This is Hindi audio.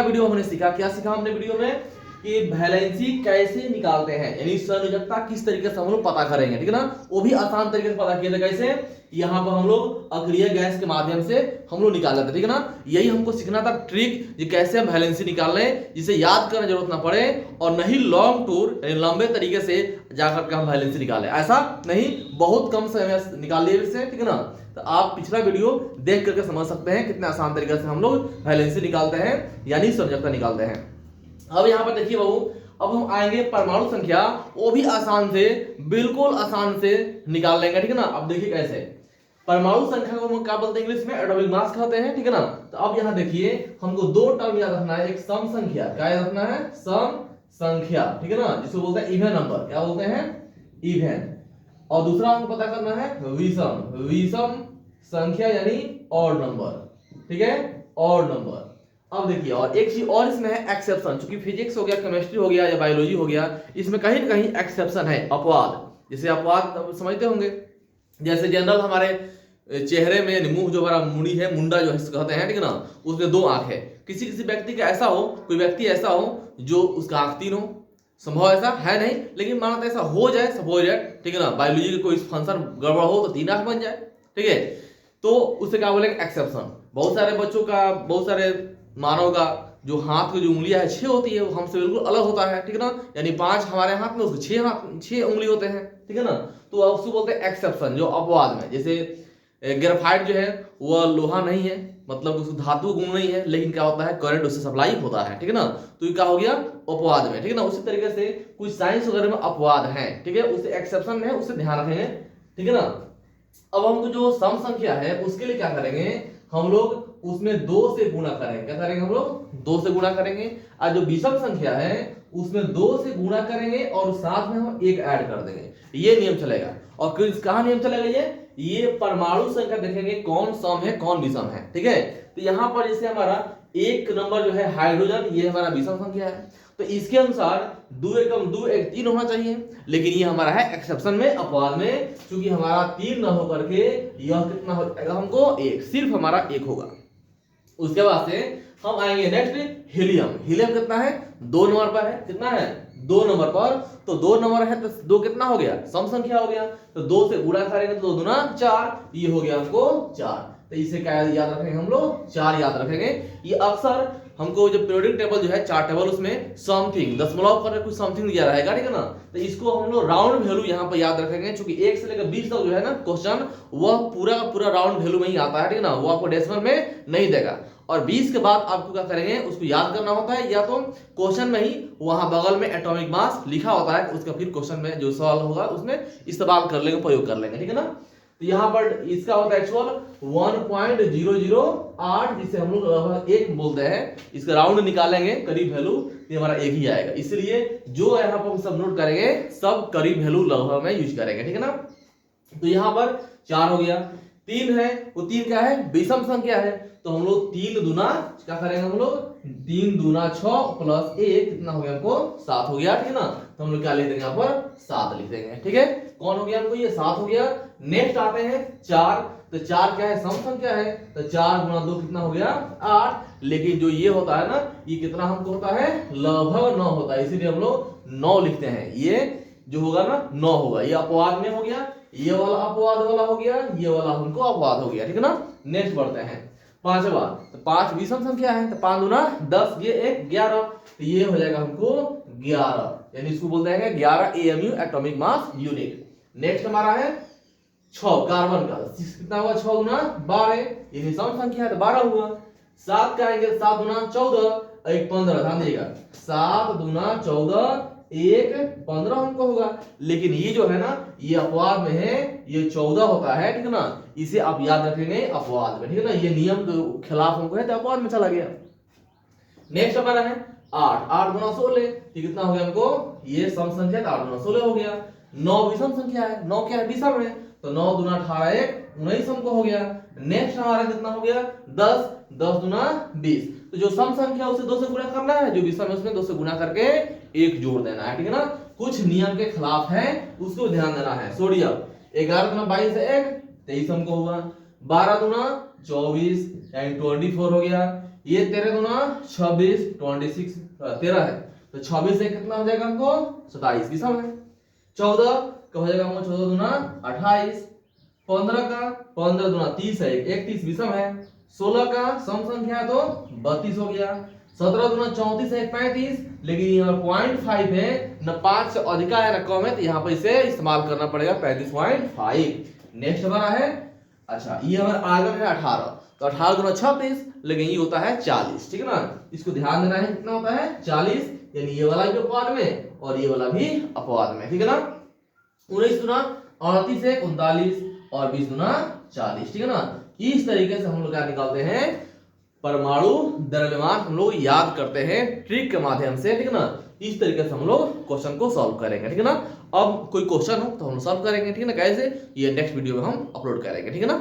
वीडियो हमने सीखा, क्या सीखा हमने वीडियो में कि वैलेंसी कैसे निकालते हैं, यानी संयोजकता किस तरीके से हम लोग पता करेंगे, ठीक है ना। वो भी आसान तरीके से पता किया था, कैसे, यहाँ पर हम लोग अक्रिय गैस के माध्यम से हम लोग निकाल लेते, ठीक है ना। यही हमको सीखना था ट्रिक, ये कैसे हम वैलेंसी निकाल लें जिसे याद करने जरूरत ना पड़े, और नहीं लॉन्ग टूर लंबे तरीके से जाकर के हम वैलेंसी निकालें, ऐसा नहीं, बहुत कम समय में निकाल लिए इससे, ठीक है ना। तो आप पिछला वीडियो देख करके समझ सकते हैं कितने आसान तरीके से हम लोग वैलेंसी निकालते हैं, यानी संयोजकता निकालते हैं। अब यहाँ पर देखिए बाबू, अब हम आएंगे परमाणु संख्या, वो भी आसान से, बिल्कुल आसान से निकाल लेंगे, ठीक है ना। अब देखिए कैसे, परमाणु संख्या को हम क्या बोलते हैं इंग्लिश में, एटॉमिक मास कहते हैं, ठीक है ना। तो अब यहाँ देखिए हमको दो टर्म याद रखना है, एक सम संख्या, क्या याद रखना है, सम संख्या, ठीक है ना, जिसको बोलते हैं इवन नंबर, क्या बोलते हैं, इवन। और दूसरा हमको पता करना है विषम, विषम संख्या यानी ऑड नंबर, ठीक है, ऑड नंबर। अब देखिए, और एक चीज और इसमें है एक्सेप्शन, क्योंकि फिजिक्स हो गया, केमिस्ट्री हो गया या बायोलॉजी हो गया, इसमें कहीं ना कहीं एक्सेप्शन है, अपवाद। जैसे अपवाद समझते होंगे, जैसे जनरल हमारे चेहरे में मुंह जो हमारा मुड़ी है, मुंडा जो है कहते हैं, ठीक है ना, उसमें दो आंख है। किसी किसी व्यक्ति का ऐसा हो, कोई व्यक्ति ऐसा हो जो उसका आंख तीन हो, संभव ऐसा है नहीं, लेकिन माना ऐसा हो जाए, सब हो जाए, ठीक है ना, बायोलॉजी का कोई फंक्शन गड़बड़ हो तो तीन आंख बन जाए, ठीक है, तो उसे क्या बोलेंगे, एक्सेप्शन। बहुत सारे बच्चों का, बहुत सारे मानव का जो हाथ की जो उंगलियां है 6 होती है, वो हमसे बिल्कुल अलग होता है, ठीक है ना, यानी 5 हमारे हाथ में, उसके 6 उंगली होते हैं, ठीक है ना। तो उसको बोलते हैं एक्सेप्शन, जो अपवाद में, जैसे ग्रेफाइट जो है वह लोहा नहीं है, मतलब उसको धातु गुण नहीं है, लेकिन क्या होता है, करंट उससे सप्लाई होता है, ठीक है ना, तो ये क्या हो गया, अपवाद में, ठीक है ना। उसी तरीके से कुछ साइंस वगैरह में अपवाद है, ठीक है, उससे एक्सेप्शन है, उससे ध्यान रखेंगे, ठीक है ना। अब हमको जो सम संख्या है उसके लिए क्या करेंगे, हम लोग उसमें 2 से गुणा करेंगे, क्या करेंगे, हम लोग 2 से गुणा करेंगे। और जो विषम संख्या है उसमें 2 से गुणा करेंगे और साथ में हम 1 ऐड कर देंगे, ये नियम चलेगा। और कहाँ नियम चलेगा, ये परमाणु संख्या देखेंगे कौन सम है कौन विषम है, ठीक है। तो यहाँ पर जैसे हमारा 1 नंबर जो है हाइड्रोजन, ये हमारा विषम संख्या है, तो इसके अनुसार 2 एकम 2 1 3 होना चाहिए, लेकिन ये हमारा है एक्सेप्शन में, अपवाद में, क्योंकि हमारा 3 न होकर के यह कितना हो जाएगा, हमको 1, सिर्फ हमारा 1 होगा। उसके बाद से हम आएंगे नेक्स्ट हीलियम। हीलियम कितना है, 2 नंबर पर है, कितना है, 2 नंबर पर। तो 2 नंबर है तो 2 कितना हो गया, सम संख्या हो गया, तो 2 से गुणा करेंगे तो 2 दूना 4, ये हो गया हमको 4। तो इसे क्या याद रखेंगे हम लोग, 4 याद रखेंगे। ये अक्सर हमको जो पीरियोडिक टेबल जो है, चार्ट टेबल, उसमें समथिंग दशमलव पर कुछ समथिंग दिया रहेगा, ठीक है ना। तो इसको हम लोग राउंड वैल्यू यहाँ पर याद रखेंगे, क्योंकि 1 से लेकर 20 तक जो है ना क्वेश्चन, वह पूरा का पूरा राउंड वैल्यू में ही आता है, ठीक है ना, वो आपको डेसिमल में नहीं देगा। और 20 के बाद आपको क्या करेंगे, उसको याद करना होता है, या तो क्वेश्चन में ही वहां बगल में एटॉमिक मास लिखा होता है, उसका फिर क्वेश्चन में जो सवाल होगा उसमें इस्तेमाल कर लेंगे, प्रयोग कर लेंगे, ठीक है ना। तो यहाँ पर इसका होता है एक्चुअल 1.008, जिसे हम लोग लगभग 1 बोलते हैं, इसका राउंड निकालेंगे करीब वैल्यू, ये हमारा 1 ही आएगा, इसलिए जो यहाँ पर हम सब नोट करेंगे सब करीब वैल्यू लगभग में यूज करेंगे, ठीक है ना। तो यहाँ पर 4 हो गया, 3 है, वो 3 क्या है, विषम संख्या है, तो हम लोग 3 दूना क्या करेंगे, हम लोग 3 दूना 6 प्लस 1 कितना हो गया, हमको 7 हो गया, ठीक है ना। तो हम लोग क्या लिख देंगे, यहाँ पर 7 लिख देंगे, ठीक है। कौन हो गया हमको, ये 7 हो गया। नेक्स्ट आते हैं 4, तो 4 क्या है, सम संख्या है, तो 4 गुना 2 कितना हो गया, 8। लेकिन जो ये होता है ना, ये कितना हमको होता है, लगभग 9 होता है, इसीलिए हम लोग 9 लिखते हैं। ये जो होगा ना 9 होगा, ये अपवाद में हो गया, ये वाला अपवाद वाला हो गया, ये वाला हमको अपवाद हो गया, ठीक है ना। नेक्स्ट बढ़ते हैं 5वां, तो 5 विषम संख्या है, तो 5 दूना 10, ये 1 11, तो ये हो जाएगा हमको 11, यानी इसको बोलते हैं 11 AMU atomic mass unit. Next हमारा है 6 कार्बन का, कितना हुआ, 6 दूना 12, ये विषम संख्या है तो 12 हुआ। 7 का आएंगे, 7 दूना 14, 1 15, ध्यान दीजिएगा, 7 दूना 14, 1 15 हमको होगा। लेकिन ये जो है ना, ये अपवाद में है, ये 14 होता है, ठीक है ना, इसे आप याद रखेंगे अपवाद में, ठीक है ना, ये नियम के खिलाफ हमको है तो अपवाद में चला गया। नेक्स्ट हमारा है 8, 8 गुना 16, कितना हो गया हमको, ये सम संख्या, 8 गुना 16 हो गया। 9 विषम संख्या है, 9 क्या है, विषम है, तो 9 दूना 18, 1 19 हमको हो गया। नेक्स्ट हमारा कितना हो गया, 10, 10 दूना 20, तो जो सम संख्या उसे 2 से गुणा करना है, जो विषम है उसमें 2 से गुणा करके 1 जोड़ देना है, ठीक है ना। कुछ नियम के खिलाफ है, उसको ध्यान देना है। सोडियम 11 दूना 22 है, 1 23 हमको हुआ। 12 दूना 24 यानी 24 हो गया। ये 13 दूना 26, 26 13 है, तो 26 से कितना हो जाएगा हमको 27 विषम है। 14 का हो जाएगा हमको 14 दूना 28, 15 का 15 दूना 30 है 31 विषम है। 16 का सम संख्या है तो 32 हो गया। 17 दूना 34 है 35, लेकिन यहाँ 0.5 है, न 5 से अधिक है न कम है, तो यहाँ पर इसे इस्तेमाल करना पड़ेगा 35.5। नेक्स्ट हमारा है, अच्छा ये हमारा आगे है 18, तो 18 दूना 36, लेकिन ये होता है 40, ठीक है ना। इसको ध्यान देना है कितना होता है 40, यानी ये वाला भी अपवाद में और ये वाला भी अपवाद में, ठीक है ना। 19 दूना 38 है 39 और 20 दूना 40, ठीक है ना। इस तरीके से हम लोग क्या निकालते हैं, परमाणु द्रव्यमान हम लोग याद करते हैं ट्रिक के माध्यम से, ठीक है ना। इस तरीके से हम लोग क्वेश्चन को सॉल्व करेंगे, ठीक है ना। अब कोई क्वेश्चन हो तो हम सॉल्व करेंगे, ठीक है ना। कैसे, ये नेक्स्ट वीडियो में हम अपलोड करेंगे, ठीक है ना।